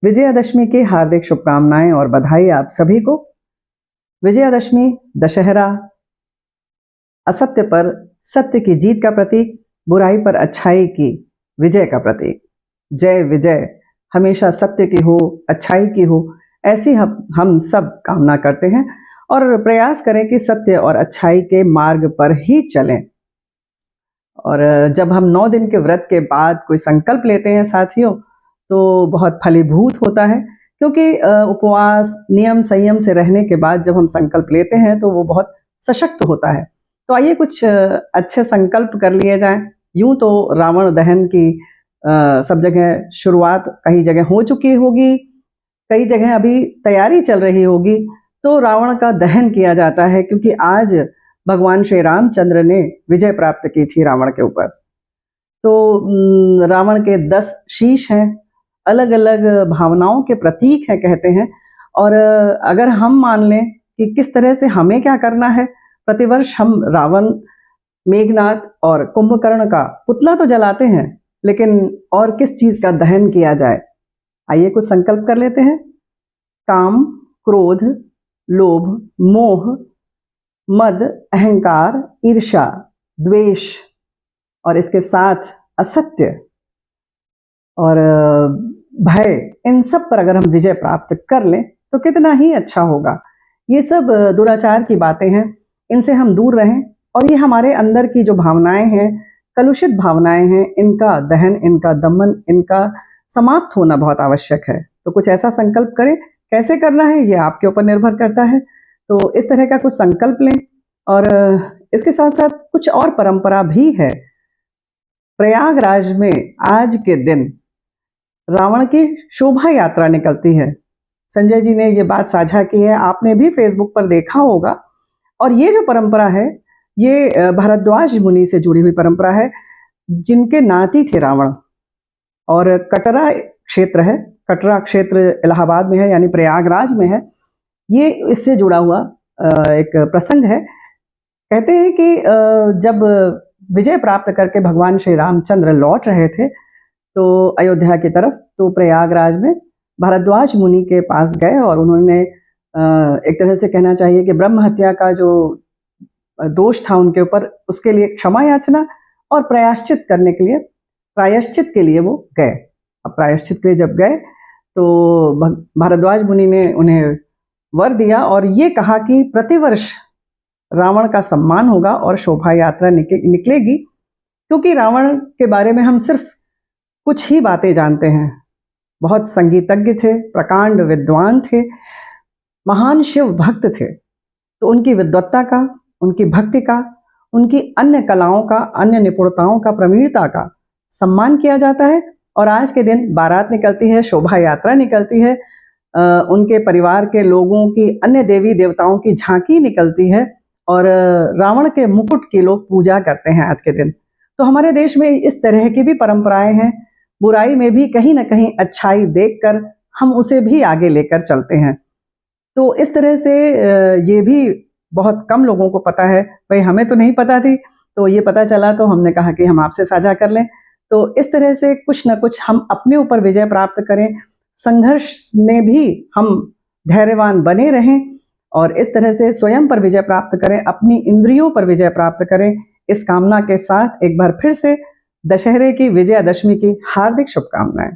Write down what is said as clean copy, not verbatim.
विजयादशमी की हार्दिक शुभकामनाएं और बधाई आप सभी को। विजयादशमी दशहरा असत्य पर सत्य की जीत का प्रतीक, बुराई पर अच्छाई की विजय का प्रतीक। जय विजय हमेशा सत्य की हो, अच्छाई की हो, ऐसी हम सब कामना करते हैं और प्रयास करें कि सत्य और अच्छाई के मार्ग पर ही चलें। और जब हम 9 दिन के व्रत के बाद कोई संकल्प लेते हैं साथियों, तो बहुत फलीभूत होता है, क्योंकि उपवास, नियम संयम से रहने के बाद जब हम संकल्प लेते हैं तो वो बहुत सशक्त होता है। तो आइए कुछ अच्छे संकल्प कर लिए जाएं। यूं तो रावण दहन की सब जगह शुरुआत कई जगह हो चुकी होगी, कई जगह अभी तैयारी चल रही होगी। तो रावण का दहन किया जाता है क्योंकि आज भगवान श्री रामचंद्र ने विजय प्राप्त की थी रावण के ऊपर। तो रावण के 10 शीश हैं, अलग अलग भावनाओं के प्रतीक हैं कहते हैं। और अगर हम मान लें कि किस तरह से हमें क्या करना है, प्रतिवर्ष हम रावण, मेघनाद और कुंभकर्ण का पुतला तो जलाते हैं, लेकिन और किस चीज का दहन किया जाए? आइए कुछ संकल्प कर लेते हैं। काम, क्रोध, लोभ, मोह, मद, अहंकार, ईर्ष्या, द्वेष और इसके साथ असत्य और भय, इन सब पर अगर हम विजय प्राप्त कर लें तो कितना ही अच्छा होगा। ये सब दुराचार की बातें हैं, इनसे हम दूर रहें और ये हमारे अंदर की जो भावनाएं हैं, कलुषित भावनाएं हैं, इनका दहन, इनका दमन, इनका समाप्त होना बहुत आवश्यक है। तो कुछ ऐसा संकल्प करें। कैसे करना है ये आपके ऊपर निर्भर करता है। तो इस तरह का कुछ संकल्प लें। और इसके साथ साथ कुछ और परंपरा भी है। प्रयागराज में आज के दिन रावण की शोभा यात्रा निकलती है। संजय जी ने ये बात साझा की है, आपने भी फेसबुक पर देखा होगा। और ये जो परंपरा है, ये भारद्वाज मुनि से जुड़ी हुई परंपरा है, जिनके नाती थे रावण। और कटरा क्षेत्र है, कटरा क्षेत्र इलाहाबाद में है, यानी प्रयागराज में है। ये इससे जुड़ा हुआ एक प्रसंग है। कहते हैं कि जब विजय प्राप्त करके भगवान श्री रामचंद्र लौट रहे थे तो अयोध्या की तरफ, तो प्रयागराज में भारद्वाज मुनि के पास गए और उन्होंने एक तरह से कहना चाहिए कि ब्रह्म हत्या का जो दोष था उनके ऊपर, उसके लिए क्षमा याचना और प्रायश्चित के लिए वो गए। अब प्रायश्चित के लिए जब गए तो भारद्वाज मुनि ने उन्हें वर दिया और ये कहा कि प्रतिवर्ष रावण का सम्मान होगा और शोभा यात्रा निकलेगी, क्योंकि रावण के बारे में हम सिर्फ कुछ ही बातें जानते हैं। बहुत संगीतज्ञ थे, प्रकांड विद्वान थे, महान शिव भक्त थे। तो उनकी विद्वत्ता का, उनकी भक्ति का, उनकी अन्य कलाओं का, अन्य निपुणताओं का, प्रवीणता का सम्मान किया जाता है। और आज के दिन बारात निकलती है, शोभा यात्रा निकलती है, उनके परिवार के लोगों की, अन्य देवी देवताओं की झांकी निकलती है और रावण के मुकुट की लोग पूजा करते हैं आज के दिन। तो हमारे देश में इस तरह की भी परंपराएं हैं। बुराई में भी कहीं ना कहीं अच्छाई देखकर हम उसे भी आगे लेकर चलते हैं। तो इस तरह से ये भी बहुत कम लोगों को पता है। भाई हमें तो नहीं पता थी, तो ये पता चला तो हमने कहा कि हम आपसे साझा कर लें। तो इस तरह से कुछ ना कुछ हम अपने ऊपर विजय प्राप्त करें, संघर्ष में भी हम धैर्यवान बने रहें और इस तरह से स्वयं पर विजय प्राप्त करें, अपनी इंद्रियों पर विजय प्राप्त करें। इस कामना के साथ एक बार फिर से दशहरे की, विजयादशमी की हार्दिक शुभकामनाएं।